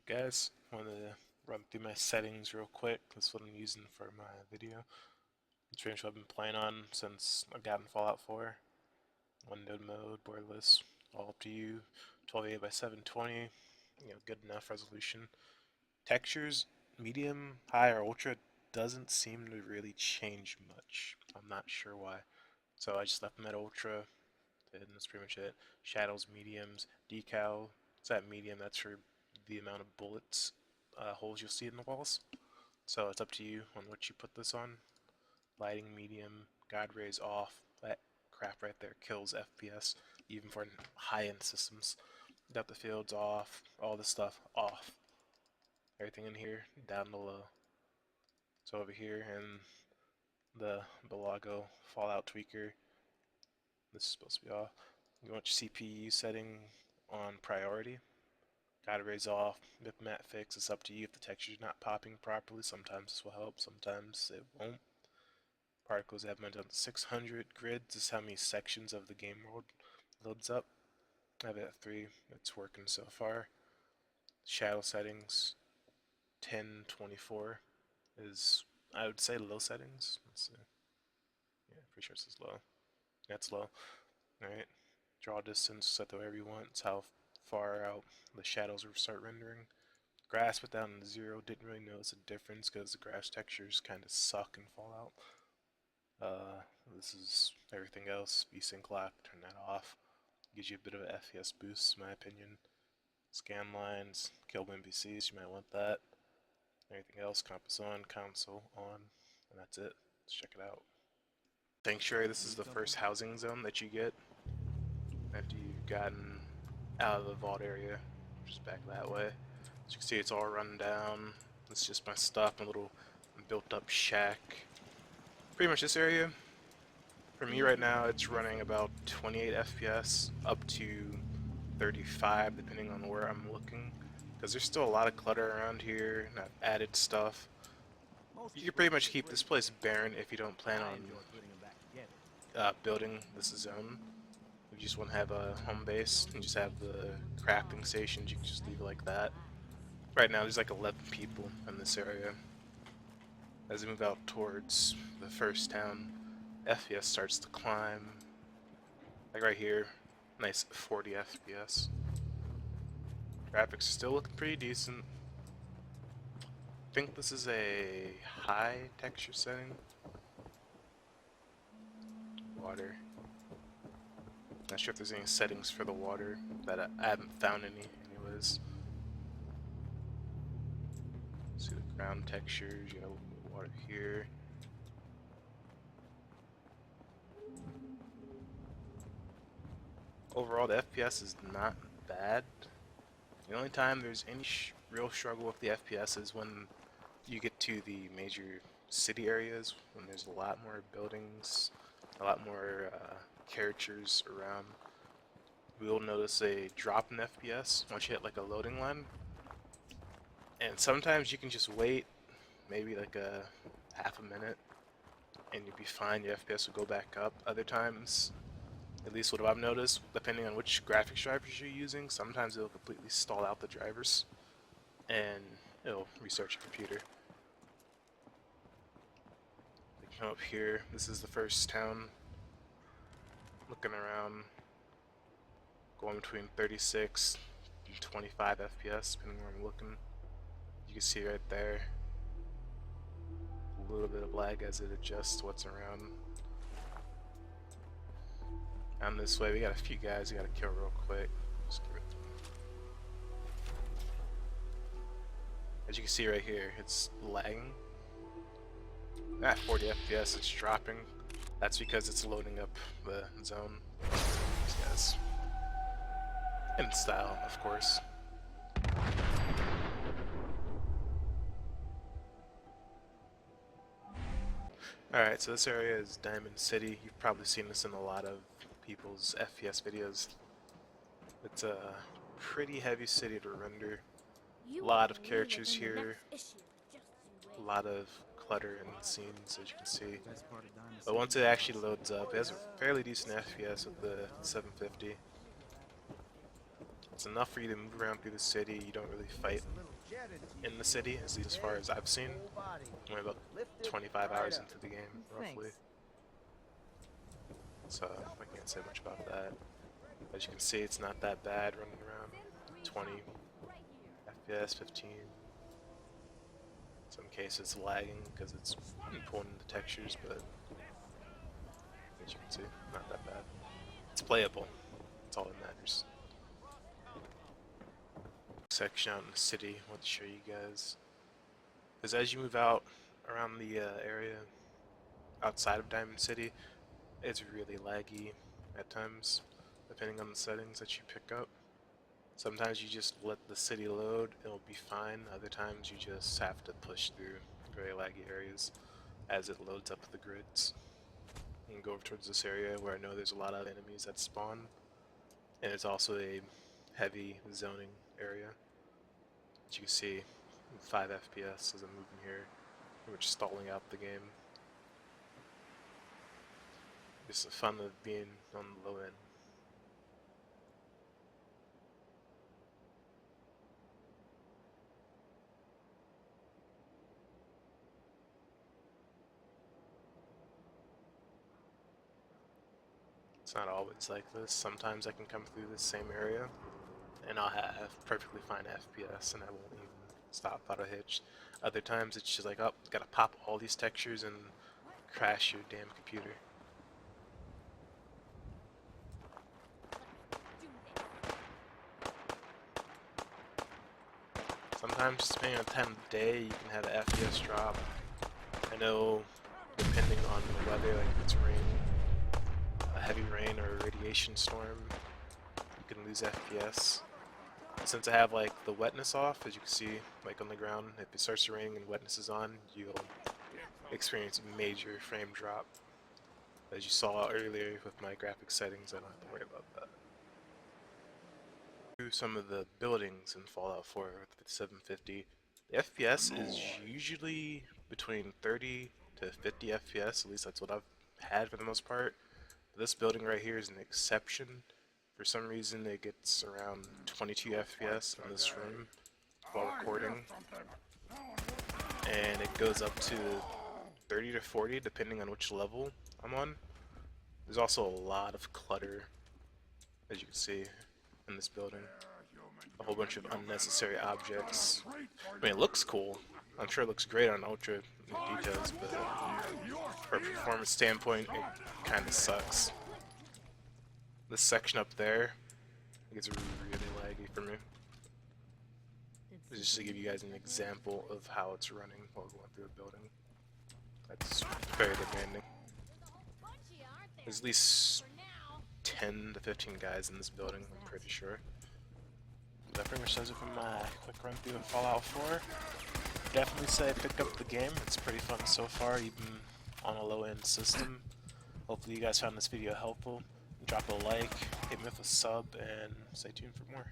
Guys, wanted to run through my settings real quick. That's what I'm using for my video. It's pretty much what I've been playing on since I got in Fallout 4. Windowed mode, borderless, all up to you. 1280 by 720, good enough resolution. Textures, medium, high, or ultra doesn't seem to really change much. I'm not sure why. So I just left them at ultra, and that's pretty much it. Shadows, mediums, decal. It's at medium, that's for the amount of bullets, holes you'll see in the walls. So it's up to you on what you put this on. Lighting, medium, guide rays off. That crap right there kills FPS, even for high-end systems. Depth of fields off, all this stuff off. Everything in here down to low. So over here in the Belago Fallout tweaker, this is supposed to be off. You want your CPU setting on priority. Guide rays off. With matte fix, it's up to you if the texture's not popping properly. Sometimes this will help, sometimes it won't. Particles have been done to 600 grids. This is how many sections of the game world loads up. I have it at 3. It's working so far. Shadow settings 1024 is, I would say, low settings. Let's see. Yeah, pretty sure this is low. That's low. Alright. Draw distance, set to wherever you want. It's how far out the shadows will start rendering. Grass put down to 0. Didn't really notice a difference because the grass textures kind of suck in Fallout. This is everything else. VSync lock, turn that off. Gives you a bit of an FPS boost, in my opinion. Scan lines, kill NPCs, you might want that. Everything else, compass on, console on, and that's it. Let's check it out. Sanctuary, this is the first housing zone that you get after you've gotten out of the vault area, just back that way. As you can see, it's all run down. It's just my stuff, my little built up shack. Pretty much this area, for me right now, it's running about 28 FPS up to 35 depending on where I'm looking, because there's still a lot of clutter around here and I've added stuff. You can pretty much keep this place barren if you don't plan on building this zone. If you just want to have a home base and just have the crafting stations, you can just leave it like that. Right now there's like 11 people in this area. As we move out towards the first town, FPS starts to climb. Like right here, nice 40 FPS. Graphics are still looking pretty decent. I think this is a high texture setting. Water. Not sure if there's any settings for the water, but I haven't found any anyways. See the ground textures, you got a little bit of water here. Overall, the FPS is not bad. The only time there's any real struggle with the FPS is when you get to the major city areas, when there's a lot more buildings, a lot more characters around. We'll notice a drop in FPS once you hit like a loading line. And sometimes you can just wait maybe like a half a minute and you'll be fine, your FPS will go back up. Other times, at least what I've noticed, depending on which graphics drivers you're using, sometimes it'll completely stall out the drivers and it'll restart your computer. We come up here, this is the first town. Looking around, going between 36 and 25 FPS, depending where I'm looking. You can see right there, a little bit of lag as it adjusts what's around. Down this way, we got a few guys we gotta kill real quick. Just give it to them. As you can see right here, it's lagging. At 40 FPS, it's dropping. That's because it's loading up the zone. These guys. In style, of course. Alright, so this area is Diamond City. You've probably seen this in a lot of people's FPS videos. It's a pretty heavy city to render. A lot of characters here. A lot of clutter in the scenes, as you can see. But once it actually loads up, it has a fairly decent FPS with the 750. It's enough for you to move around through the city. You don't really fight in the city, at least as far as I've seen. Only about 25 hours into the game, roughly. So I can't say much about that. As you can see, it's not that bad running around. 20 FPS, 15. Some cases lagging because it's pulling the textures, but as you can see, not that bad. It's playable. That's all that matters. Section out in the city, I want to show you guys. Because as you move out around the area outside of Diamond City, it's really laggy at times, depending on the settings that you pick up. Sometimes you just let the city load, it'll be fine. Other times you just have to push through very laggy areas as it loads up the grids. You can go over towards this area where I know there's a lot of enemies that spawn, and it's also a heavy zoning area. As you can see, 5 FPS as I'm moving here, pretty much stalling out the game. Just the fun of being on the low end. It's not always like this. Sometimes I can come through this same area and I'll have perfectly fine FPS and I won't even stop without a hitch. Other times it's just like, oh, gotta pop all these textures and crash your damn computer. Sometimes, just depending on the time of the day, you can have an FPS drop. I know, depending on the weather, like if it's rain, a heavy rain or a radiation storm, you can lose FPS. Since I have like the wetness off, as you can see, like on the ground, if it starts to rain and wetness is on, you'll experience a major frame drop. As you saw earlier with my graphics settings, I don't have to worry about that. Some of the buildings in Fallout 4 with the 750, the FPS is usually between 30 to 50 FPS, at least that's what I've had for the most part. But this building right here is an exception. For some reason it gets around 22 FPS in this room while recording, and it goes up to 30 to 40 depending on which level I'm on. There's also a lot of clutter, as you can see, in this building. A whole bunch of unnecessary objects. I mean, it looks cool. I'm sure it looks great on Ultra details, but from a performance standpoint, it kind of sucks. This section up there, it gets really laggy for me. Just to give you guys an example of how it's running while going through a building. That's very demanding. There's at least 10 to 15 guys in this building, I'm pretty sure. That pretty much does it for my quick run through of Fallout 4. Definitely say pick up the game. It's pretty fun so far, even on a low-end system. Hopefully you guys found this video helpful. Drop a like, hit me with a sub, and stay tuned for more.